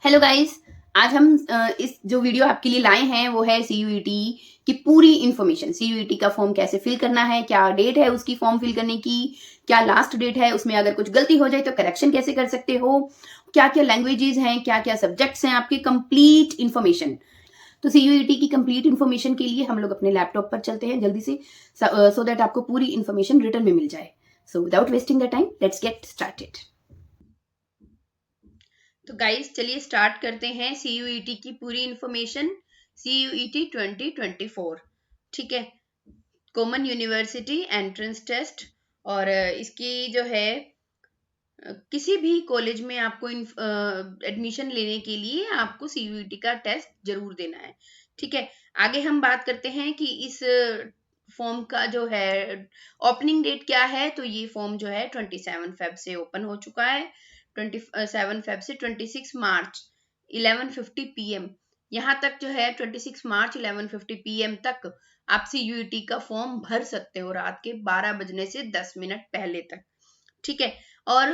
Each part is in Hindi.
Hello guys. आज हम इस जो वीडियो आपके लिए लाए हैं वो है सीयूईटी की पूरी इन्फॉर्मेशन। सीयूईटी का फॉर्म कैसे फिल करना है, क्या डेट है उसकी फॉर्म फिल करने की, क्या लास्ट डेट है, उसमें अगर कुछ गलती हो जाए तो करेक्शन कैसे कर सकते हो, क्या क्या लैंग्वेजेस हैं, क्या क्या सब्जेक्ट्स हैं, आपकी कंप्लीट इन्फॉर्मेशन। तो सीयूईटी की कंप्लीट इन्फॉर्मेशन के लिए हम लोग अपने लैपटॉप पर चलते हैं जल्दी से, सो दैट आपको पूरी इन्फॉर्मेशन रिटर्न में मिल जाए। So without wasting the time, let's get started. तो गाइस चलिए स्टार्ट करते हैं सीयूईटी की पूरी इंफॉर्मेशन। सीयूईटी 2024, ठीक है, कॉमन यूनिवर्सिटी एंट्रेंस टेस्ट। और इसकी जो है किसी भी कॉलेज में आपको एडमिशन लेने के लिए आपको सीयूईटी का टेस्ट जरूर देना है, ठीक है। आगे हम बात करते हैं कि इस फॉर्म का जो है ओपनिंग डेट क्या है। तो ये फॉर्म जो है 27 फेब से ओपन हो चुका है। 27 फेब से 26 मार्च 11:50 PM, यहाँ तक जो है 26 मार्च 11:50 PM तक आप सीयूईटी का फॉर्म भर सकते हो, रात के 12 बजने से 10 मिनट पहले तक, ठीक है। और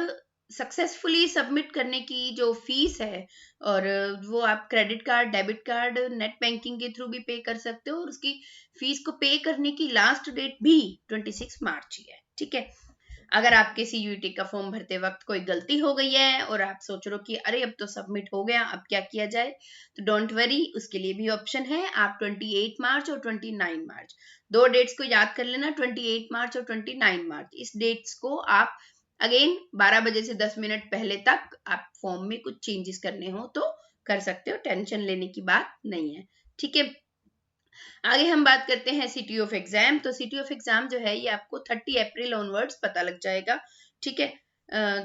सक्सेसफुली सबमिट करने की जो फीस है, और वो आप credit card, debit card, net banking के थ्रू भी पे कर सकते हो, और उसकी फीस को पे करने की लास्ट डेट भी 26 मार्च ही है, ठीक है। अगर आपके सीयूईटी का फॉर्म भरते वक्त कोई गलती हो गई है और आप सोच रहे हो कि अरे अब तो सबमिट हो गया, अब क्या किया जाए, तो डोंट वरी, उसके लिए भी ऑप्शन है। आप 28 मार्च और 29 मार्च, दो डेट्स को याद कर लेना, 28 मार्च और 29 मार्च, इस डेट्स को आप अगेन 12 बजे से 10 मिनट पहले तक आप फॉर्म में कुछ चेंजेस करने हो तो कर सकते हो, टेंशन लेने की बात नहीं है, ठीक है। आगे हम बात करते हैं सिटी ऑफ एग्जाम। तो सिटी ऑफ एग्जाम जो है ये आपको 30 अप्रैल ऑनवर्ड्स पता लग जाएगा, ठीक है,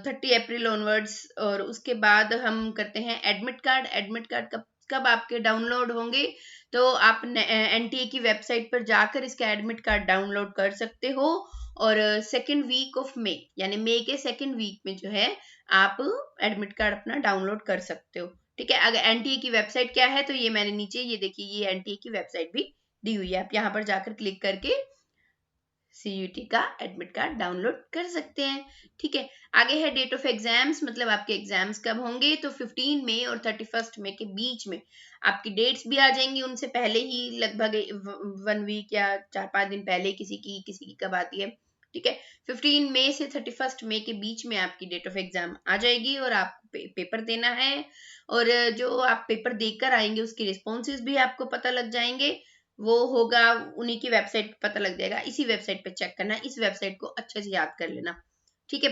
30 अप्रैल ऑनवर्ड्स। और उसके बाद हम करते हैं एडमिट कार्ड। एडमिट कार्ड कब कब आपके डाउनलोड होंगे, तो आप एनटीए की वेबसाइट पर जाकर इसका एडमिट कार्ड डाउनलोड कर सकते हो। और सेकेंड वीक ऑफ मई, यानी मई के सेकेंड वीक में जो है आप एडमिट कार्ड अपना डाउनलोड कर सकते हो, ठीक है। अगर एनटीए की वेबसाइट क्या है, तो ये मैंने नीचे ये देखिए, ये एनटीए की वेबसाइट भी दी हुई है, आप यहाँ पर जाकर क्लिक करके सीयूटी का एडमिट कार्ड डाउनलोड कर सकते हैं, ठीक है। आगे है डेट ऑफ एग्जाम्स, मतलब आपके एग्जाम्स कब होंगे। तो 15 मई और 31 मई के बीच में आपकी डेट्स भी आ जाएंगी, उनसे पहले ही लगभग 1 वीक या 4-5 दिन पहले किसी की कब आती है, ठीक है। 15 मई से 31 मई के बीच में आपकी डेट ऑफ एग्जाम आ जाएगी और आपको पेपर देना है। और जो आप पेपर देकर आएंगे उसके रिस्पॉन्सेज भी आपको पता लग जाएंगे, वो होगा उन्हीं की वेबसाइट पता लग जाएगा, इसी वेबसाइट पे चेक करना, इस वेबसाइट को अच्छे से याद कर लेना, ठीक है।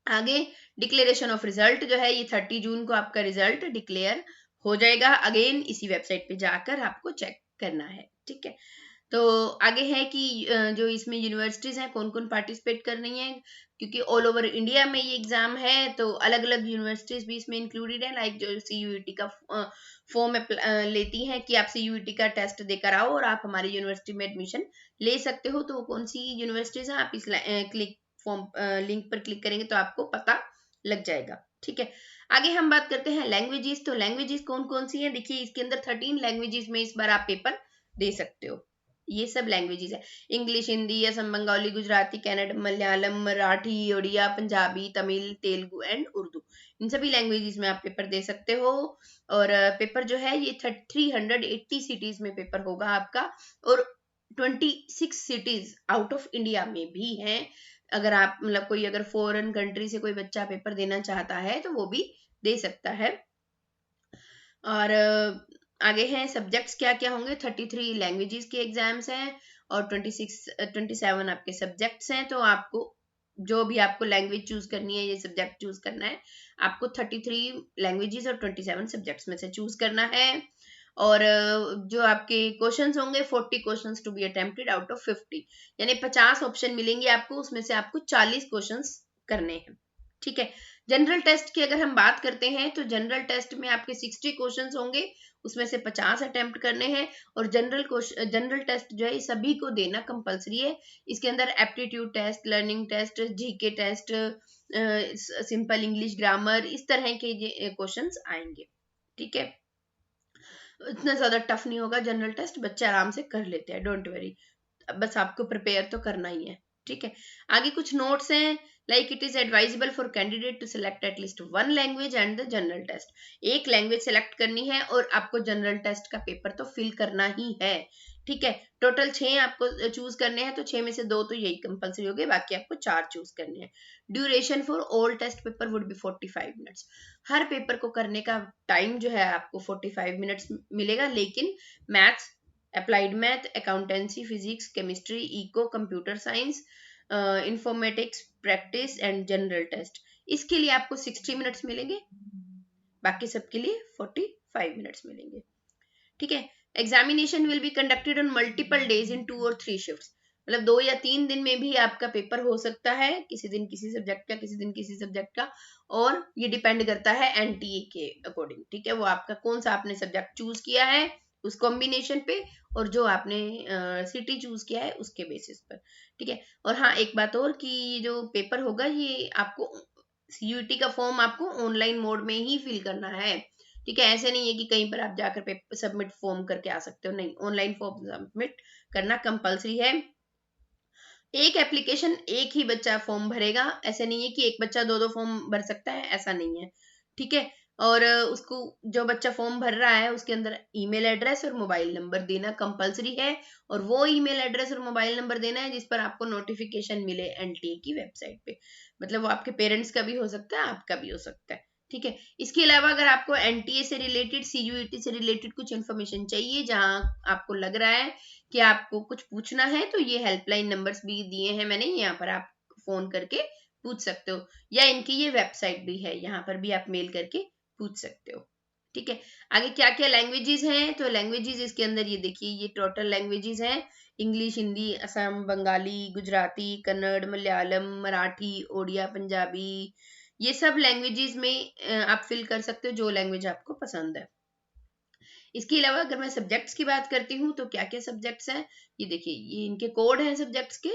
आगे डिक्लेरेशन ऑफ रिजल्ट जो है, ये 30 जून को आपका रिजल्ट डिक्लेयर हो जाएगा, अगेन इसी वेबसाइट पे जाकर आपको चेक करना है, ठीक है। तो आगे है कि जो इसमें यूनिवर्सिटीज हैं कौन कौन पार्टिसिपेट कर रही हैं, क्योंकि ऑल ओवर इंडिया में ये एग्जाम है, तो अलग अलग यूनिवर्सिटीज भी इसमें इंक्लूडेड है। लाइक जो सीयूईटी का फॉर्म लेती हैं कि आप सीयूईटी का टेस्ट देकर आओ और आप हमारी यूनिवर्सिटी में एडमिशन ले सकते हो, तो वो कौन सी यूनिवर्सिटीज हैं, आप इस क्लिक फॉर्म लिंक पर क्लिक करेंगे तो आपको पता लग जाएगा, ठीक है। आगे हम बात करते हैं लैंग्वेजेस। तो लैंग्वेजेस कौन कौन सी हैं, देखिए इसके अंदर 13 लैंग्वेजेस में इस बार आप पेपर दे सकते हो, ये सब लैंग्वेजेस है। इंग्लिश, हिंदी, असम, बंगाली, गुजराती, कन्नड़, मलयालम, मराठी, उड़िया, पंजाबी, तमिल, तेलुगु एंड उर्दू, इन सभी लैंग्वेजेस में आप पेपर दे सकते हो। और पेपर जो है ये 380 सिटीज में पेपर होगा आपका, और 26 सिटीज आउट ऑफ इंडिया में भी हैं। अगर आप मतलब कोई अगर फॉरेन कंट्री से कोई बच्चा पेपर देना चाहता है तो वो भी दे सकता है। और आगे हैं सब्जेक्ट्स क्या क्या होंगे, 33 लैंग्वेजेस के एग्जाम्स हैं और 27 आपके सब्जेक्ट्स हैं। तो आपको जो भी आपको लैंग्वेज चूज करनी है, ये सब्जेक्ट चूज करना है, आपको 33 लैंग्वेजेस और 27 सब्जेक्ट्स में से चूज करना है। और जो आपके क्वेश्चंस होंगे, 40 questions to be attempted out of 50, यानी 50 ऑप्शन मिलेंगे आपको, उसमें से आपको 40 क्वेश्चंस करने हैं, ठीक है। जनरल टेस्ट की अगर हम बात करते हैं, तो जनरल टेस्ट में आपके 60 क्वेश्चंस होंगे, उसमें से 50 अटेम्प्ट करने हैं। और जनरल टेस्ट जो है सभी को देना कंपलसरी है। इसके अंदर aptitude test, learning test, GK test, simple English grammar, इस तरह के क्वेश्चंस आएंगे, ठीक है। इतना ज्यादा टफ नहीं होगा जनरल टेस्ट, बच्चे आराम से कर लेते हैं, डोंट वरी, बस आपको प्रिपेयर तो करना ही है, ठीक है। आगे कुछ नोट्स हैं like it is advisable for candidate to select at least one language and the general test. एक लैंग्वेज सेलेक्ट करनी है और आपको जनरल टेस्ट का पेपर तो फिल करना ही है, ठीक है। टोटल 6 आपको चूज करने हैं, तो 6 में से 2 तो यही कंपलसरी हो गए, बाकी आपको 4 चूज करने हैं। Duration for all test paper would be 45 minutes. हर पेपर को करने का टाइम जो है आपको 45 मिनट्स मिलेगा, लेकिन maths, applied math, accountancy, physics, chemistry, eco, computer science, informatics, practice and general test, इसके लिए आपको 60 मिनट्स मिलेंगे, बाकी सबके लिए 45 मिनट्स मिलेंगे, ठीक है। Examination will be conducted on multiple days in 2 और 3 शिफ्ट्स। मतलब 2 या 3 दिन में भी आपका पेपर हो सकता है, किसी दिन किसी सब्जेक्ट का, किसी दिन किसी सब्जेक्ट का, और ये डिपेंड करता है एनटीए के अकॉर्डिंग, ठीक है। वो आपका कौन सा आपने सब्जेक्ट चूज किया है उस कॉम्बिनेशन पे, और जो आपने सिटी चूज किया है उसके बेसिस पर, ठीक है। और हाँ, एक बात और कि जो पेपर होगा ये आपको सीयूईटी का फॉर्म आपको ऑनलाइन मोड में ही फिल करना है, ठीक है। ऐसे नहीं है कि कहीं पर आप जाकर पेपर सबमिट फॉर्म करके आ सकते हो, नहीं, ऑनलाइन फॉर्म सबमिट करना कंपलसरी है। एक एप्लीकेशन एक ही बच्चा फॉर्म भरेगा, ऐसे नहीं है कि एक बच्चा 2 फॉर्म भर सकता है, ऐसा नहीं है, ठीक है। और उसको जो बच्चा फॉर्म भर रहा है उसके अंदर ईमेल एड्रेस और मोबाइल नंबर देना कंपलसरी है, और वो ईमेल एड्रेस और मोबाइल नंबर देना है जिस पर आपको नोटिफिकेशन मिले एनटीए की वेबसाइट पे। मतलब वो आपके पेरेंट्स का भी हो सकता है, आपका भी हो सकता है, ठीक है। इसके अलावा अगर आपको एनटीए से रिलेटेड, सीयूईटी से रिलेटेड कुछ इन्फॉर्मेशन चाहिए, जहां आपको लग रहा है कि आपको कुछ पूछना है, तो ये हेल्पलाइन नंबर्स भी दिए हैं मैंने, यहाँ पर आप फोन करके पूछ सकते हो, या इनकी ये वेबसाइट भी है, यहाँ पर भी आप मेल करके पूछ सकते हो, ठीक है। आगे क्या क्या लैंग्वेजेस हैं, तो लैंग्वेजेस इसके अंदर ये देखिए, ये टोटल लैंग्वेजेस हैं, इंग्लिश, हिंदी, असम, बंगाली, गुजराती, कन्नड़, मलयालम, मराठी, ओडिया, पंजाबी, ये सब लैंग्वेजेस में आप फिल कर सकते हो जो लैंग्वेज आपको पसंद है। इसके अलावा अगर मैं सब्जेक्ट्स की बात करती हूँ तो क्या क्या सब्जेक्ट्स हैं, ये देखिए, ये इनके कोड हैं सब्जेक्ट्स के,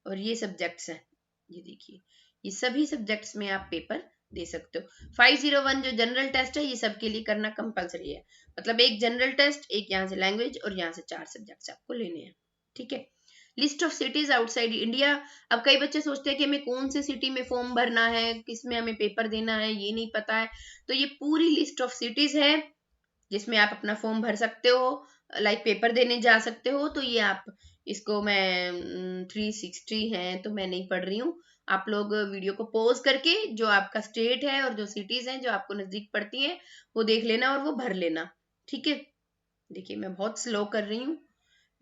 और ये सब्जेक्ट्स हैं, ये देखिए, ये सभी सब्जेक्ट्स में आप पेपर दे सकते हो। 501 जो जनरल टेस्ट है ये सबके लिए करना कंपलसरी है, मतलब एक जनरल टेस्ट, एक यहाँ से लैंग्वेज, और यहाँ से 4 सब्जेक्ट्स आपको लेने हैं, ठीक है। List of cities outside India. अब कई बच्चे सोचते हैं कि हमें कौन से सिटी में फॉर्म भरना है, किसमें हमें पेपर देना है, ये नहीं पता है, तो ये पूरी लिस्ट ऑफ सिटीज है जिसमें आप अपना फॉर्म भर सकते हो, लाइक पेपर देने जा सकते हो। तो ये आप इसको, मैं 360 है तो मैं नहीं पढ़ रही हूँ, आप लोग वीडियो को पॉज करके जो आपका स्टेट है और जो सिटीज हैं जो आपको नजदीक पड़ती हैं वो देख लेना और वो भर लेना, ठीक है। देखिए मैं बहुत स्लो कर रही हूँ,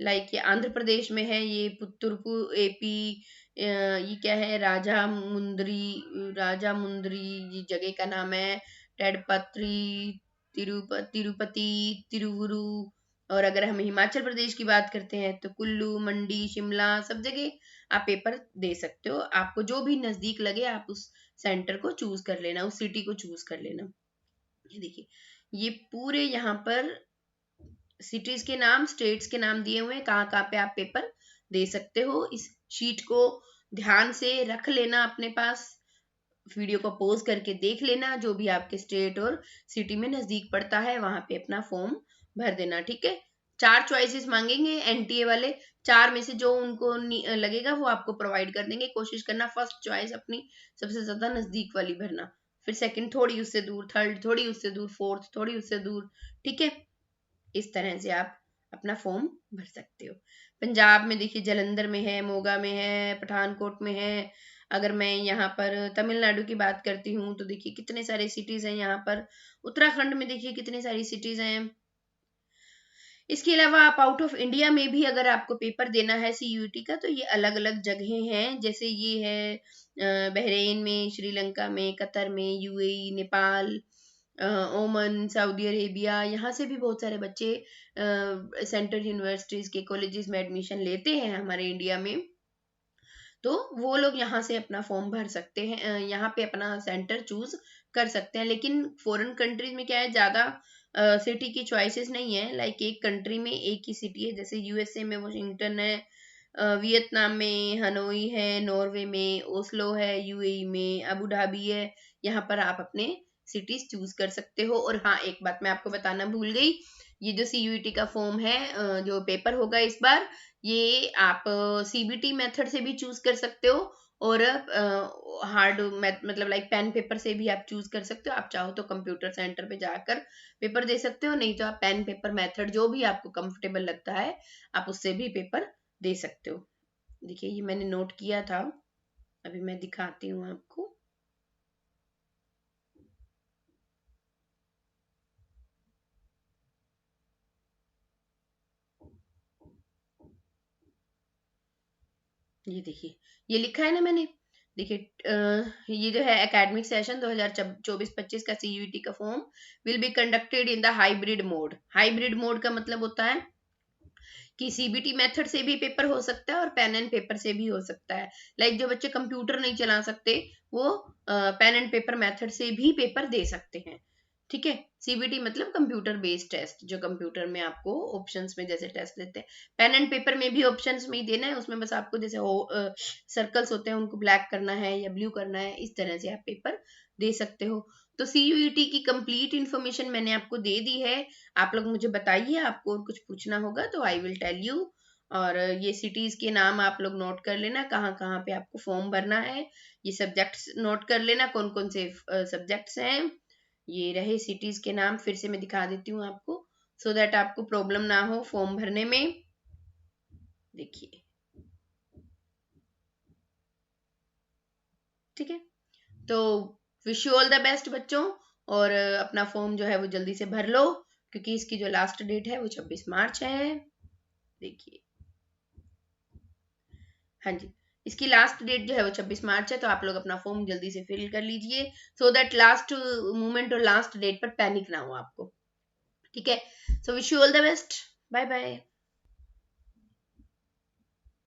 लाइक ये आंध्र प्रदेश में है, ये पुत्तुरपु एपी, ये क्या है, राजा मुंदरी ये जगह का नाम है, टेडपत्री, तिरुपति, तिरुवुरु। और अगर हम हिमाचल प्रदेश की बात करते हैं तो कुल्लू, मंडी, शिमला, सब जगह आप पेपर दे सकते हो, आपको जो भी नजदीक लगे आप उस सेंटर को चूज कर लेना, उस सिटी को चूज कर लेना। ये देखिए, ये पूरे यहाँ पर सिटीज के नाम, स्टेट्स के नाम दिए हुए हैं, कहाँ कहाँ पे आप पेपर दे सकते हो। इस शीट को ध्यान से रख लेना अपने पास, वीडियो को पॉज करके देख लेना, जो भी आपके स्टेट और सिटी में नजदीक पड़ता है वहां पे अपना फॉर्म भर देना, ठीक है। 4 चॉइसेस मांगेंगे एनटीए वाले, 4 में से जो उनको लगेगा वो आपको प्रोवाइड कर देंगे। कोशिश करना फर्स्ट चॉइस अपनी सबसे ज्यादा नजदीक वाली भरना, फिर सेकंड थोड़ी उससे दूर, थर्ड थोड़ी उससे दूर, फोर्थ थोड़ी उससे दूर, ठीक है। इस तरह से आप अपना फॉर्म भर सकते हो। पंजाब में देखिए जलंधर में है, मोगा में है, पठानकोट में है। अगर मैं यहाँ पर तमिलनाडु की बात करती हूँ तो देखिए कितने सारे सिटीज हैं यहाँ पर। उत्तराखंड में देखिए कितनी सारी सिटीज हैं। इसके अलावा आप आउट ऑफ इंडिया में भी अगर आपको पेपर देना है सीयूईटी का तो ये अलग अलग जगह हैं, जैसे ये है बहरेन में, श्रीलंका में, कतर में, यूएई, नेपाल, ओमन, सऊदी अरेबिया, यहाँ से भी बहुत सारे बच्चे सेंट्रल यूनिवर्सिटीज के कॉलेजेस में एडमिशन लेते हैं हमारे इंडिया में, तो वो लोग यहाँ से अपना फॉर्म भर सकते हैं, यहाँ पे अपना सेंटर चूज कर सकते हैं। लेकिन फॉरेन कंट्रीज में क्या है, ज्यादा सिटी की चॉइसेस नहीं है, लाइक एक कंट्री में एक ही सिटी है, जैसे यूएसए में वाशिंगटन है, वियतनाम में हनोई है, नॉर्वे में ओस्लो है, यूएई में अबू धाबी है, यहाँ पर आप अपने सिटीज चूज कर सकते हो। और हाँ, एक बात मैं आपको बताना भूल गई, ये जो सीयूईटी का फॉर्म है, जो पेपर होगा इस बार, ये आप सीबीटी मेथड से भी चूज कर सकते हो और हार्ड मतलब लाइक पेन पेपर से भी आप चूज कर सकते हो। आप चाहो तो कंप्यूटर सेंटर पे जाकर पेपर दे सकते हो, नहीं तो आप पेन पेपर मेथड जो भी आपको कंफर्टेबल लगता है आप उससे भी पेपर दे सकते हो। देखिए ये मैंने नोट किया था, अभी मैं दिखाती हूँ आपको। ये देखिए ये लिखा है ना मैंने, देखिए ये जो है एकेडमिक सेशन 2024-25 का सीयूईटी का form will be conducted in the hybrid mode. Hybrid mode का मतलब होता है कि सीबीटी मेथड से भी पेपर हो सकता है और पेन एंड पेपर से भी हो सकता है। लाइक जो बच्चे कंप्यूटर नहीं चला सकते वो पेन एंड पेपर मेथड से भी पेपर दे सकते हैं। ठीक है, सीबीटी मतलब कंप्यूटर बेस्ड टेस्ट, जो कंप्यूटर में आपको ऑप्शंस में जैसे टेस्ट देते हैं, पेन एंड पेपर में भी ऑप्शंस में ही देना है। उसमें बस आपको जैसे सर्कल्स होते हैं उनको ब्लैक करना है या ब्लू करना है, इस तरह से आप पेपर दे सकते हो। तो सीयूईटी की कंप्लीट इन्फॉर्मेशन मैंने आपको दे दी है। आप लोग मुझे बताइए, आपको और कुछ पूछना होगा तो आई विल टेल यू। और ये सिटीज के नाम आप लोग नोट कर लेना, कहाँ कहाँ पे आपको फॉर्म भरना है। ये सब्जेक्ट्स नोट कर लेना, कौन कौन से सब्जेक्ट्स हैं। ये रहे सिटीज के नाम, फिर से मैं दिखा देती हूँ आपको सो दैट आपको प्रॉब्लम ना हो फॉर्म भरने में। देखिए ठीक है, तो wish you all the best बच्चों। और अपना फॉर्म जो है वो जल्दी से भर लो, क्योंकि इसकी जो लास्ट डेट है वो 26 मार्च है। देखिए हाँ जी, इसकी लास्ट डेट जो है वो 26 मार्च है, तो आप लोग अपना फॉर्म जल्दी से फिल कर लीजिए सो दैट लास्ट मोमेंट और लास्ट डेट पर पैनिक ना हो आपको। ठीक है, so wish you all the best, bye bye.